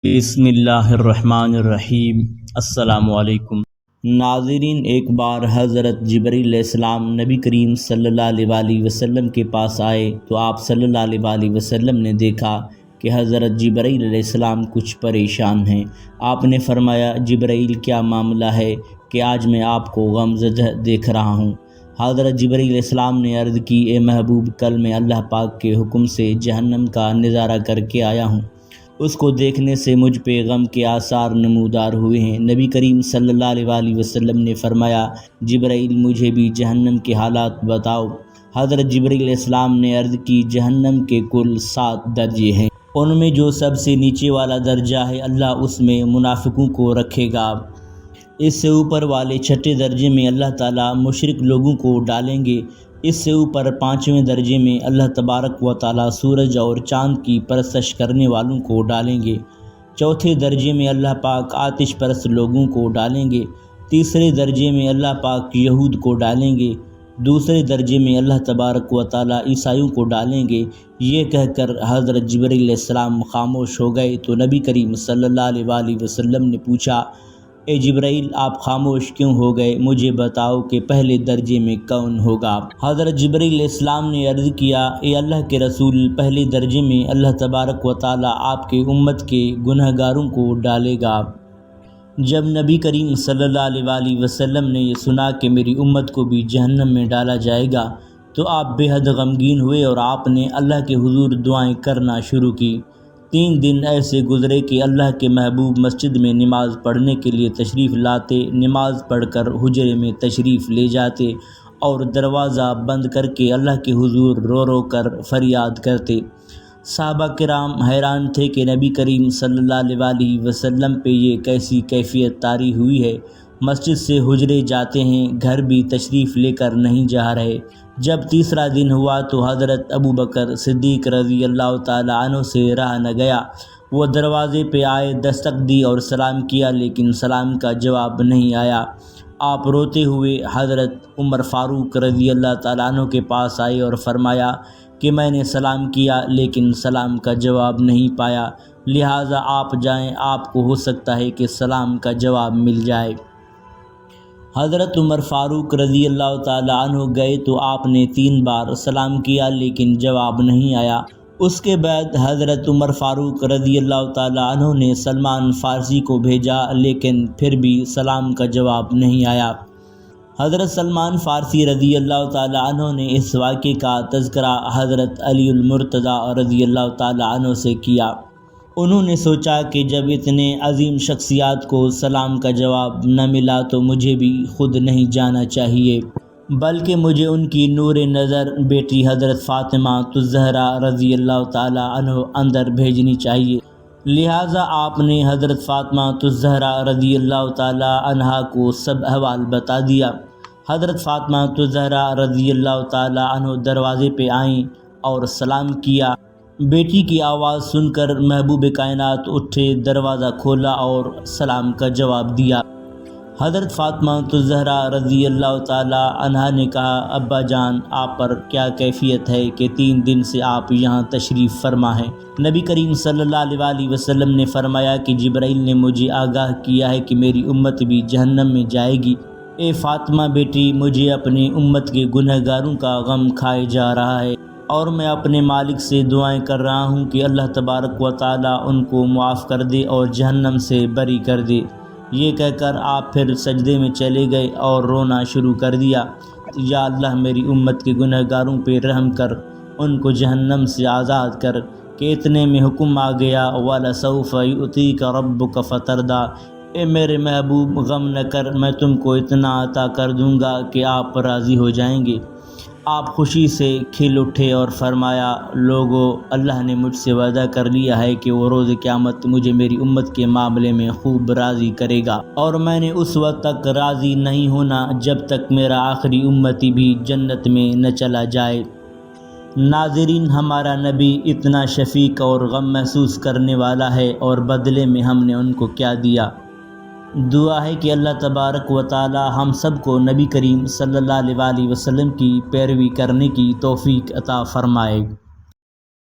بسم اللہ الرحمن الرحیم۔ السلام علیکم ناظرین، ایک بار حضرت جبرائیل علیہ السلام نبی کریم صلی اللہ علیہ وسلم کے پاس آئے تو آپ صلی اللہ علیہ وسلم نے دیکھا کہ حضرت جبرائیل علیہ السلام کچھ پریشان ہیں۔ آپ نے فرمایا، جبرائیل کیا معاملہ ہے کہ آج میں آپ کو غمزدہ دیکھ رہا ہوں؟ حضرت جبرائیل علیہ السلام نے عرض کی، اے محبوب، کل میں اللہ پاک کے حکم سے جہنم کا نظارہ کر کے آیا ہوں۔ اس کو دیکھنے سے مجھ پہ غم کے آثار نمودار ہوئے ہیں۔ نبی کریم صلی اللہ علیہ وسلم نے فرمایا، جبرائیل، مجھے بھی جہنم کے حالات بتاؤ۔ حضرت جبرائیل علیہ السلام نے عرض کی، جہنم کے کل 7 درجے ہیں، ان میں جو سب سے نیچے والا درجہ ہے، اللہ اس میں منافقوں کو رکھے گا۔ اس سے اوپر والے 6 درجے میں اللہ تعالیٰ مشرک لوگوں کو ڈالیں گے۔ اس سے اوپر 5ویں درجے میں اللہ تبارک و تعالیٰ سورج اور چاند کی پرستش کرنے والوں کو ڈالیں گے۔ 4تھے درجے میں اللہ پاک آتش پرست لوگوں کو ڈالیں گے۔ 3رے درجے میں اللہ پاک یہود کو ڈالیں گے۔ 2 درجے میں اللہ تبارک و تعالیٰ عیسائیوں کو ڈالیں گے۔ یہ کہہ کر حضرت جبرائیل علیہ السلام خاموش ہو گئے تو نبی کریم صلی اللہ علیہ وسلم نے پوچھا، اے جبرائیل، آپ خاموش کیوں ہو گئے؟ مجھے بتاؤ کہ پہلے درجے میں کون ہوگا؟ حضرت جبرائیل علیہ السلام نے عرض کیا، اے اللہ کے رسول، پہلے درجے میں اللہ تبارک و تعالیٰ آپ کے امت کے گناہ گاروں کو ڈالے گا۔ جب نبی کریم صلی اللہ علیہ وسلم نے یہ سنا کہ میری امت کو بھی جہنم میں ڈالا جائے گا تو آپ بے حد غمگین ہوئے اور آپ نے اللہ کے حضور دعائیں کرنا شروع کی۔ 3 دن ایسے گزرے کہ اللہ کے محبوب مسجد میں نماز پڑھنے کے لیے تشریف لاتے، نماز پڑھ کر حجرے میں تشریف لے جاتے اور دروازہ بند کر کے اللہ کے حضور رو رو کر فریاد کرتے۔ صحابہ کرام حیران تھے کہ نبی کریم صلی اللہ علیہ وسلم پہ یہ کیسی کیفیت طاری ہوئی ہے، مسجد سے حجرے جاتے ہیں، گھر بھی تشریف لے کر نہیں جا رہے۔ جب 3 دن ہوا تو حضرت ابوبکر صدیق رضی اللہ تعالیٰ عنہ سے رہا نہ گیا۔ وہ دروازے پہ آئے، دستک دی اور سلام کیا، لیکن سلام کا جواب نہیں آیا۔ آپ روتے ہوئے حضرت عمر فاروق رضی اللہ تعالیٰ عنہ کے پاس آئے اور فرمایا کہ میں نے سلام کیا لیکن سلام کا جواب نہیں پایا، لہٰذا آپ جائیں، آپ کو ہو سکتا ہے کہ سلام کا جواب مل جائے۔ حضرت عمر فاروق رضی اللہ تعالیٰ عنہ گئے تو آپ نے 3 بار سلام کیا لیکن جواب نہیں آیا۔ اس کے بعد حضرت عمر فاروق رضی اللہ تعالیٰ عنہ نے سلمان فارسی کو بھیجا لیکن پھر بھی سلام کا جواب نہیں آیا۔ حضرت سلمان فارسی رضی اللہ تعالیٰ عنہ نے اس واقعے کا تذکرہ حضرت علی المرتضیٰ رضی اللہ تعالیٰ عنہ سے کیا۔ انہوں نے سوچا کہ جب اتنے عظیم شخصیات کو سلام کا جواب نہ ملا تو مجھے بھی خود نہیں جانا چاہیے، بلکہ مجھے ان کی نور نظر بیٹی حضرت فاطمہ الزہرا رضی اللہ تعالیٰ عنہ اندر بھیجنی چاہیے۔ لہٰذا آپ نے حضرت فاطمہ الزہرا رضی اللہ تعالیٰ عنہا کو سب احوال بتا دیا۔ حضرت فاطمہ الزہرا رضی اللہ تعالیٰ عنہ دروازے پہ آئیں اور سلام کیا۔ بیٹی کی آواز سن کر محبوب کائنات اٹھے، دروازہ کھولا اور سلام کا جواب دیا۔ حضرت فاطمہ الزہرا رضی اللہ تعالیٰ عنہا نے کہا، ابا جان، آپ پر کیا کیفیت ہے کہ 3 دن سے آپ یہاں تشریف فرما ہیں؟ نبی کریم صلی اللہ علیہ وسلم نے فرمایا کہ جبرائیل نے مجھے آگاہ کیا ہے کہ میری امت بھی جہنم میں جائے گی۔ اے فاطمہ بیٹی، مجھے اپنی امت کے گناہ گاروں کا غم کھائے جا رہا ہے اور میں اپنے مالک سے دعائیں کر رہا ہوں کہ اللہ تبارک و تعالیٰ ان کو معاف کر دے اور جہنم سے بری کر دے۔ یہ کہہ کر آپ پھر سجدے میں چلے گئے اور رونا شروع کر دیا، یا اللہ، میری امت کے گناہ گاروں پہ رحم کر، ان کو جہنم سے آزاد کر۔ کہ اتنے میں حکم آ گیا، وَلَسَوْفَ يُؤْتِيكَ رَبُّكَ فَتَرْضَىٰ، اے میرے محبوب، غم نہ کر، میں تم کو اتنا عطا کر دوں گا کہ آپ راضی ہو جائیں گے۔ آپ خوشی سے کھل اٹھے اور فرمایا، لوگو، اللہ نے مجھ سے وعدہ کر لیا ہے کہ وہ روز قیامت مجھے میری امت کے معاملے میں خوب راضی کرے گا، اور میں نے اس وقت تک راضی نہیں ہونا جب تک میرا آخری امتی بھی جنت میں نہ چلا جائے۔ ناظرین، ہمارا نبی اتنا شفیق اور غم محسوس کرنے والا ہے، اور بدلے میں ہم نے ان کو کیا دیا؟ دعا ہے کہ اللہ تبارک و تعالی ہم سب کو نبی کریم صلی اللہ علیہ وسلم کی پیروی کرنے کی توفیق عطا فرمائے۔